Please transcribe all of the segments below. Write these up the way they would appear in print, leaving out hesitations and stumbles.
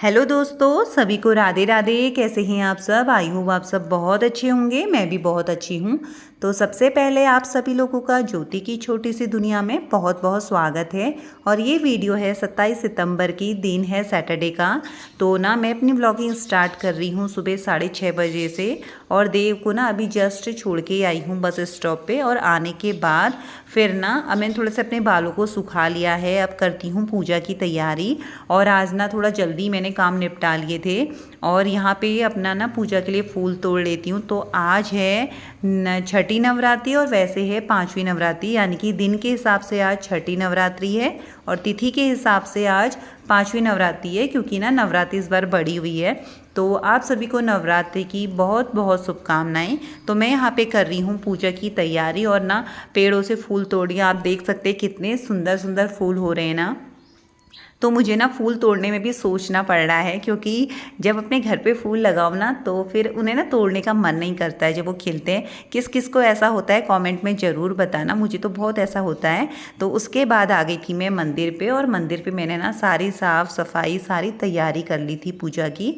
Hello दोस्तों, सभी को राधे राधे। कैसे हैं आप सब? आई होप आप सब बहुत अच्छे होंगे। मैं भी बहुत अच्छी हूँ। तो सबसे पहले आप सभी लोगों का ज्योति की छोटी सी दुनिया में बहुत बहुत स्वागत है। और ये वीडियो है 27 सितंबर की, दिन है सैटरडे का। तो ना मैं अपनी ब्लॉगिंग स्टार्ट कर रही हूँ सुबह 6:30 बजे से। और देव को ना अभी जस्ट छोड़ के आई हूँ बस स्टॉप पे। और आने के बाद फिर ना अब मैंने थोड़े से अपने बालों को सुखा लिया है। अब करती हूँ पूजा की तैयारी। और आज ना थोड़ा जल्दी मैंने काम निपटा लिए थे। और यहाँ पे अपना ना पूजा के लिए फूल तोड़ लेती हूँ। तो आज है छठी नवरात्रि और वैसे है 5वीं नवरात्रि, यानी कि दिन के हिसाब से आज छठी नवरात्रि है और तिथि के हिसाब से आज 5वीं नवरात्रि है, क्योंकि ना नवरात्रि इस बार बढ़ी हुई है। तो आप सभी को नवरात्रि की बहुत बहुत शुभकामनाएं। तो मैं यहाँ पे कर रही हूँ पूजा की तैयारी और ना पेड़ों से फूल तोड़िए। आप देख सकते हैं कितने सुंदर सुंदर फूल हो रहे हैं ना। तो मुझे ना फूल तोड़ने में भी सोचना पड़ रहा है, क्योंकि जब अपने घर पे फूल लगाओ ना तो फिर उन्हें ना तोड़ने का मन नहीं करता है जब वो खिलते हैं। किस किस को ऐसा होता है कमेंट में ज़रूर बताना। मुझे तो बहुत ऐसा होता है। तो उसके बाद आ गई थी मैं मंदिर पे। और मंदिर पे मैंने ना सारी साफ़ सफाई सारी तैयारी कर ली थी पूजा की।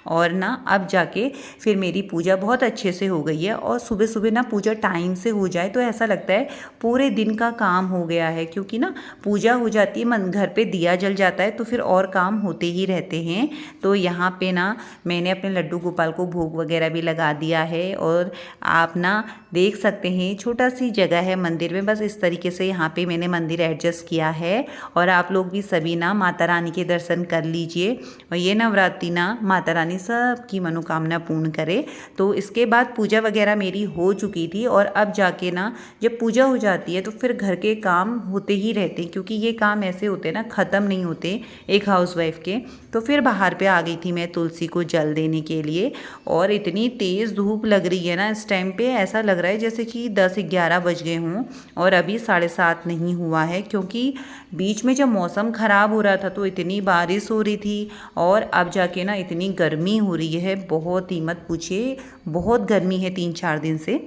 और ना अब जाके फिर मेरी पूजा बहुत अच्छे से हो गई है। और सुबह सुबह ना पूजा टाइम से हो जाए तो ऐसा लगता है पूरे दिन का काम हो गया है, क्योंकि ना पूजा हो जाती है, मन घर पे दिया जल जाता है तो फिर और काम होते ही रहते हैं। तो यहाँ पे ना मैंने अपने लड्डू गोपाल को भोग वगैरह भी लगा दिया है। और आप ना देख सकते हैं छोटा सी जगह है मंदिर में, बस इस तरीके से यहाँ पे मैंने मंदिर एडजस्ट किया है। और आप लोग भी सभी ना माता रानी के दर्शन कर लीजिए। और ये नवरात्रि ना माता रानी सबकी मनोकामना पूर्ण करे। तो इसके बाद पूजा वगैरह मेरी हो चुकी थी। और अब जाके ना जब पूजा हो जाती है तो फिर घर के काम होते ही रहते हैं, क्योंकि ये काम ऐसे होते हैं ना, ख़त्म नहीं होते एक हाउसवाइफ के। तो फिर बाहर पे आ गई थी मैं तुलसी को जल देने के लिए। और इतनी तेज़ धूप लग रही है ना इस टाइम पे, ऐसा लग रहा है जैसे कि 10-11 बज गए हों और अभी 7:30 नहीं हुआ है। क्योंकि बीच में जब मौसम ख़राब हो रहा था तो इतनी बारिश हो रही थी। और अब जाके ना इतनी गर्मी हो रही है, बहुत ही मत पूछिए। बहुत गर्मी है 3-4 दिन से।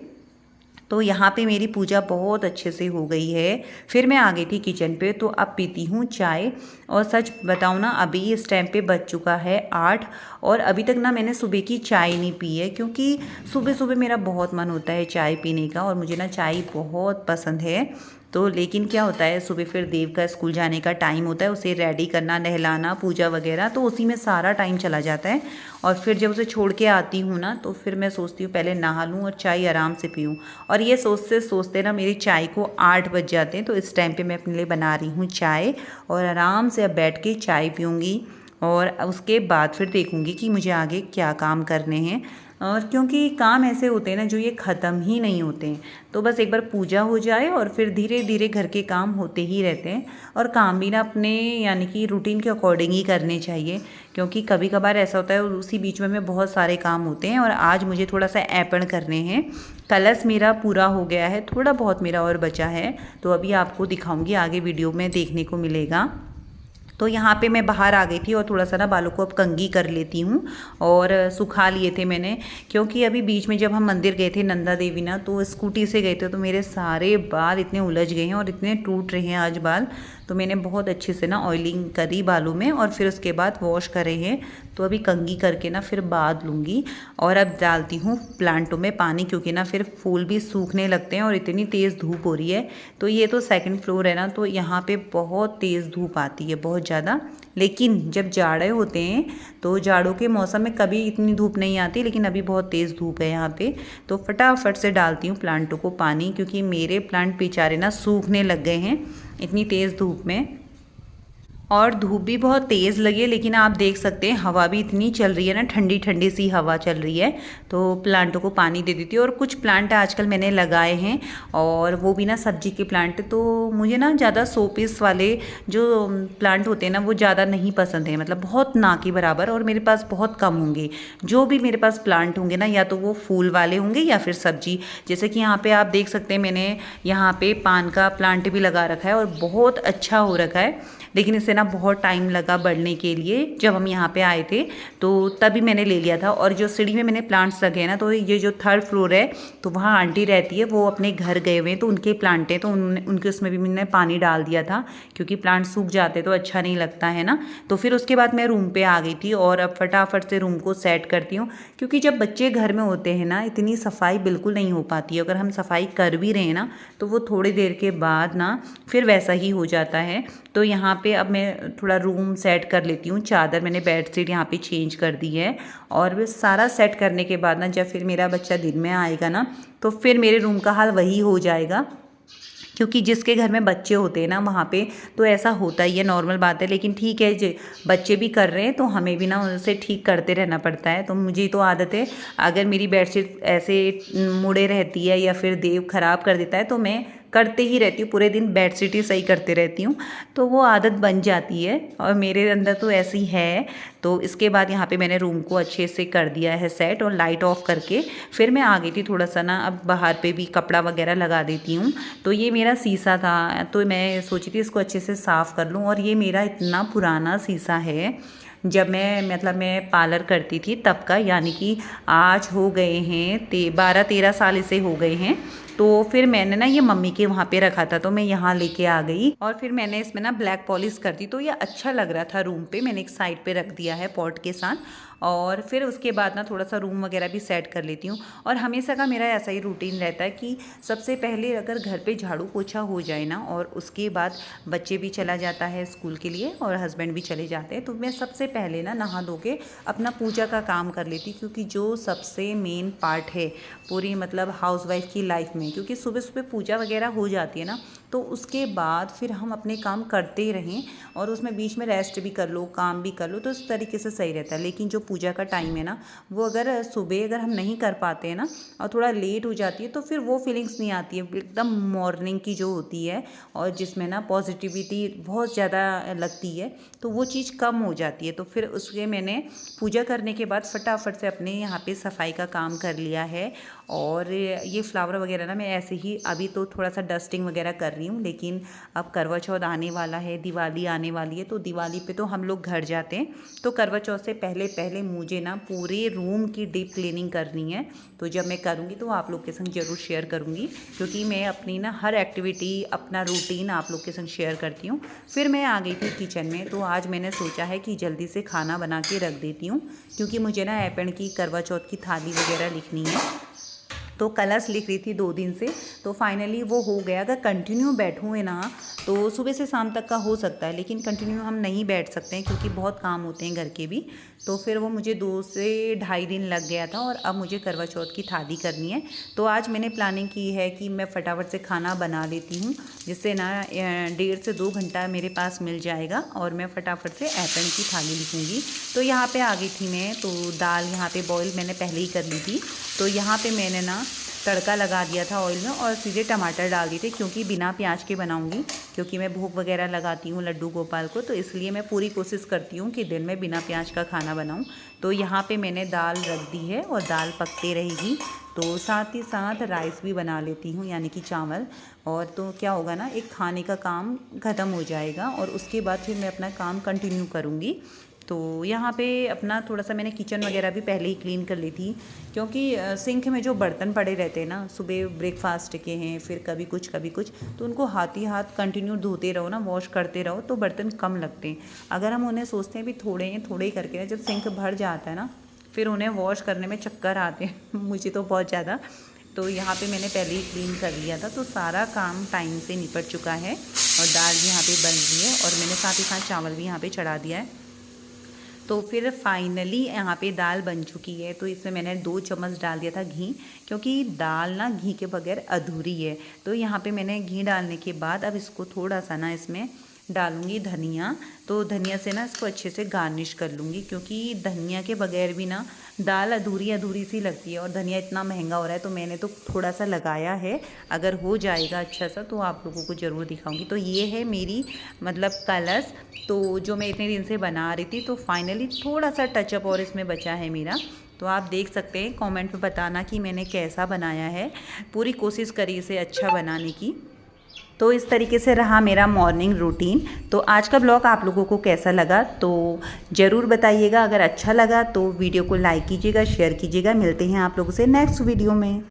तो यहाँ पे मेरी पूजा बहुत अच्छे से हो गई है। फिर मैं आ गई थी किचन पे। तो अब पीती हूँ चाय। और सच बताऊँ ना, अभी इस टाइम पे बज चुका है 8 और अभी तक ना मैंने सुबह की चाय नहीं पी है, क्योंकि सुबह सुबह मेरा बहुत मन होता है चाय पीने का। और मुझे ना चाय बहुत पसंद है। तो लेकिन क्या होता है, सुबह फिर देव का स्कूल जाने का टाइम होता है, उसे रेडी करना, नहलाना, पूजा वगैरह, तो उसी में सारा टाइम चला जाता है। और फिर जब उसे छोड़ के आती हूँ ना तो फिर मैं सोचती हूँ पहले नहा लूँ और चाय आराम से पीऊँ। और ये सोचते सोचते ना मेरी चाय को 8 बज जाते हैं। तो इस टाइम पे मैं अपने लिए बना रही हूँ चाय और आराम से अब बैठ के चाय पीऊँगी। और उसके बाद फिर देखूँगी कि मुझे आगे क्या काम करने हैं। और क्योंकि काम ऐसे होते हैं ना जो ये ख़त्म ही नहीं होते हैं। तो बस एक बार पूजा हो जाए और फिर धीरे धीरे घर के काम होते ही रहते हैं। और काम भी ना अपने यानी कि रूटीन के अकॉर्डिंग ही करने चाहिए, क्योंकि कभी कभार ऐसा होता है उसी बीच में बहुत सारे काम होते हैं। और आज मुझे थोड़ा सा ऐपण करने हैं। कलश मेरा पूरा हो गया है, थोड़ा बहुत मेरा और बचा है। तो अभी आपको दिखाऊंगी, आगे वीडियो में देखने को मिलेगा। तो यहाँ पे मैं बाहर आ गई थी और थोड़ा सा ना बालों को अब कंघी कर लेती हूँ। और सुखा लिए थे मैंने, क्योंकि अभी बीच में जब हम मंदिर गए थे नंदा देवी ना, तो स्कूटी से गए थे तो मेरे सारे बाल इतने उलझ गए हैं और इतने टूट रहे हैं आज बाल। तो मैंने बहुत अच्छे से ना ऑयलिंग करी बालों में और फिर उसके बाद वॉश करे हैं। तो अभी कंघी करके ना फिर बाद लूँगी। और अब डालती हूँ प्लांटों में पानी, क्योंकि ना फिर फूल भी सूखने लगते हैं और इतनी तेज़ धूप हो रही है। तो ये तो 2nd फ्लोर है ना, तो यहाँ पे बहुत तेज़ धूप आती है, बहुत ज़्यादा। लेकिन जब जाड़े होते हैं तो जाड़ों के मौसम में कभी इतनी धूप नहीं आती, लेकिन अभी बहुत तेज़ धूप है यहाँ पे। तो फटाफट से डालती हूँ प्लांटों को पानी, क्योंकि मेरे प्लांट बेचारे ना सूखने लग गए हैं इतनी तेज़ धूप में। और धूप भी बहुत तेज़ लगी है, लेकिन आप देख सकते हैं हवा भी इतनी चल रही है ना, ठंडी ठंडी सी हवा चल रही है। तो प्लांटों को पानी दे देती हूँ। और कुछ प्लांट आजकल मैंने लगाए हैं और वो भी ना सब्जी के प्लांट। तो मुझे ना ज़्यादा शोपीस वाले जो प्लांट होते हैं ना वो ज़्यादा नहीं पसंद है, मतलब बहुत ना के बराबर। और मेरे पास बहुत कम होंगे जो भी मेरे पास प्लांट होंगे ना, या तो वो फूल वाले होंगे या फिर सब्जी। जैसे कि यहाँ पे आप देख सकते हैं मैंने यहाँ पे पान का प्लांट भी लगा रखा है और बहुत अच्छा हो रखा है। लेकिन इसे ना बहुत टाइम लगा बढ़ने के लिए। जब हम यहाँ पे आए थे तो तभी मैंने ले लिया था। और जो सीढ़ी में मैंने प्लांट्स रखे हैं ना, तो ये जो 3rd फ्लोर है तो वहाँ आंटी रहती है, वो अपने घर गए हुए हैं तो उनके प्लांट हैं, तो उनके उसमें भी मैंने पानी डाल दिया था क्योंकि प्लांट सूख जाते तो अच्छा नहीं लगता है ना। तो फिर उसके बाद मैं रूम पे आ गई थी और अब फटाफट से रूम को सेट करती हूँ, क्योंकि जब बच्चे घर में होते हैं ना इतनी सफाई बिल्कुल नहीं हो पाती है। अगर हम सफाई कर भी रहे हैं ना तो वो थोड़ी देर के बाद ना फिर वैसा ही हो जाता है। तो यहाँ पे अब मैं थोड़ा रूम सेट कर लेती हूँ। चादर मैंने बेडशीट यहाँ पे चेंज कर दी है और वो सारा सेट करने के बाद ना जब फिर मेरा बच्चा दिन में आएगा ना तो फिर मेरे रूम का हाल वही हो जाएगा, क्योंकि जिसके घर में बच्चे होते हैं ना वहाँ पे तो ऐसा होता ही है, नॉर्मल बात है। लेकिन ठीक है, जो बच्चे भी कर रहे हैं तो हमें भी ना उनसे ठीक करते रहना पड़ता है। तो मुझे तो आदत है, अगर मेरी बेडशीट ऐसे मुड़े रहती है या फिर देव ख़राब कर देता है तो मैं करते ही रहती हूँ, पूरे दिन बेडशीट ही सही करते रहती हूँ। तो वो आदत बन जाती है और मेरे अंदर तो ऐसी है। तो इसके बाद यहाँ पे मैंने रूम को अच्छे से कर दिया है सेट और लाइट ऑफ करके फिर मैं आ गई थी थोड़ा सा ना, अब बाहर पे भी कपड़ा वगैरह लगा देती हूँ। तो ये मेरा शीशा था तो मैं सोची थी इसको अच्छे से साफ़ कर लूँ। और ये मेरा इतना पुराना शीशा है, जब मैं पार्लर करती थी तब का, यानी कि आज हो गए हैं 12-13 साल इसे हो गए हैं। तो फिर मैंने ना ये मम्मी के वहाँ पे रखा था तो मैं यहाँ लेके आ गई और फिर मैंने इसमें ना ब्लैक पॉलिश कर दी। तो ये अच्छा लग रहा था रूम पे, मैंने एक साइड पे रख दिया है पॉट के साथ। और फिर उसके बाद ना थोड़ा सा रूम वगैरह भी सेट कर लेती हूँ। और हमेशा का मेरा ऐसा ही रूटीन रहता है कि सबसे पहले अगर घर पे झाड़ू पोछा हो जाए ना और उसके बाद बच्चे भी चला जाता है स्कूल के लिए और हस्बैंड भी चले जाते हैं, तो मैं सबसे पहले ना नहा धो के अपना पूजा का काम कर लेती, क्योंकि जो सबसे मेन पार्ट है पूरी मतलब हाउसवाइफ की लाइफ में, क्योंकि सुबह सुबह पूजा वगैरह हो जाती है ना तो उसके बाद फिर हम अपने काम करते ही रहें और उसमें बीच में रेस्ट भी कर लो, काम भी कर लो, तो इस तरीके से सही रहता है। लेकिन जो पूजा का टाइम है ना वो अगर सुबह अगर हम नहीं कर पाते हैं ना और थोड़ा लेट हो जाती है तो फिर वो फीलिंग्स नहीं आती है एकदम मॉर्निंग की जो होती है और जिसमें ना पॉजिटिविटी बहुत ज़्यादा लगती है, तो वो चीज़ कम हो जाती है। तो फिर उसके मैंने पूजा करने के बाद फटाफट से अपने यहाँ पे सफाई का काम कर लिया है। और ये फ्लावर वगैरह ना मैं ऐसे ही अभी तो थोड़ा सा डस्टिंग वगैरह कर रही हूँ, लेकिन अब करवा चौथ आने वाला है, दिवाली आने वाली है, तो दिवाली पे तो हम लोग घर जाते हैं। तो करवा चौथ से पहले पहले मुझे ना पूरे रूम की डीप क्लीनिंग करनी है। तो जब मैं करूँगी तो आप लोग के संग ज़रूर शेयर करूँगी, क्योंकि मैं अपनी ना हर एक्टिविटी अपना रूटीन आप लोग के संग शेयर करती हूँ। फिर मैं आ गई थी किचन में, तो आज मैंने सोचा है कि जल्दी से खाना बना के रख देती हूँ, क्योंकि मुझे ना ऐपन की करवा चौथ की थाली वगैरह लिखनी है। तो कलर्स लिख रही थी 2 दिन से, तो फाइनली वो हो गया। अगर कंटिन्यू बैठूँ ना तो सुबह से शाम तक का हो सकता है, लेकिन कंटिन्यू हम नहीं बैठ सकते हैं क्योंकि बहुत काम होते हैं घर के भी। तो फिर वो मुझे 2 से ढाई दिन लग गया था और अब मुझे करवा चौथ की थाली करनी है। तो आज मैंने प्लानिंग की है कि मैं फटाफट से खाना बना लेती हूँ, जिससे ना 1.5 से 2 घंटा मेरे पास मिल जाएगा और मैं फटाफट से ऐपन की थाली लिखूँगी। तो यहाँ पे आ गई थी मैं, तो दाल यहाँ पे बॉईल मैंने पहले ही कर ली थी। तो यहाँ पे मैंने ना तड़का लगा दिया था ऑयल में और सीधे टमाटर डाल दिए थे, क्योंकि बिना प्याज के बनाऊंगी, क्योंकि मैं भोग वगैरह लगाती हूँ लड्डू गोपाल को, तो इसलिए मैं पूरी कोशिश करती हूँ कि दिन में बिना प्याज का खाना बनाऊँ। तो यहाँ पे मैंने दाल रख दी है और दाल पकते रहेगी, तो साथ ही साथ राइस भी बना लेती हूँ, यानी कि चावल। और तो क्या होगा ना, एक खाने का काम ख़त्म हो जाएगा और उसके बाद फिर मैं अपना काम कंटिन्यू करूँगी। तो यहाँ पे अपना थोड़ा सा मैंने किचन वगैरह भी पहले ही क्लीन कर ली थी, क्योंकि सिंक में जो बर्तन पड़े रहते हैं ना, सुबह ब्रेकफास्ट के हैं, फिर कभी कुछ तो उनको हाथ ही हाथ कंटिन्यू धोते रहो ना, वॉश करते रहो तो बर्तन कम लगते हैं। अगर हम उन्हें सोचते हैं भी थोड़े हैं थोड़े ही करके ना, जब सिंक भर जाता है ना फिर उन्हें वॉश करने में चक्कर आते हैं मुझे तो बहुत ज़्यादा। तो यहाँ पे मैंने पहले ही क्लीन कर लिया था, तो सारा काम टाइम से निपट चुका है और दाल भी यहाँ पे बन रही है और मैंने साथ ही साथ चावल भी यहाँ पे चढ़ा दिया है। तो फिर फाइनली यहाँ पे दाल बन चुकी है। तो इसमें मैंने 2 चम्मच डाल दिया था घी, क्योंकि दाल ना घी के बगैर अधूरी है। तो यहाँ पे मैंने घी डालने के बाद अब इसको थोड़ा सा ना इसमें डालूंगी धनिया। तो धनिया से ना इसको अच्छे से गार्निश कर लूँगी, क्योंकि धनिया के बगैर भी ना दाल अधूरी अधूरी सी लगती है और धनिया इतना महंगा हो रहा है, तो मैंने तो थोड़ा सा लगाया है। अगर हो जाएगा अच्छा सा तो आप लोगों को ज़रूर दिखाऊंगी। तो ये है मेरी मतलब कलश, तो जो मैं इतने दिन से बना रही थी, तो फाइनली थोड़ा सा टचअप और इसमें बचा है मेरा। तो आप देख सकते हैं, कमेंट में बताना कि मैंने कैसा बनाया है। पूरी कोशिश करी इसे अच्छा बनाने की। तो इस तरीके से रहा मेरा मॉर्निंग रूटीन। तो आज का ब्लॉग आप लोगों को कैसा लगा तो ज़रूर बताइएगा। अगर अच्छा लगा तो वीडियो को लाइक कीजिएगा, शेयर कीजिएगा। मिलते हैं आप लोगों से नेक्स्ट वीडियो में।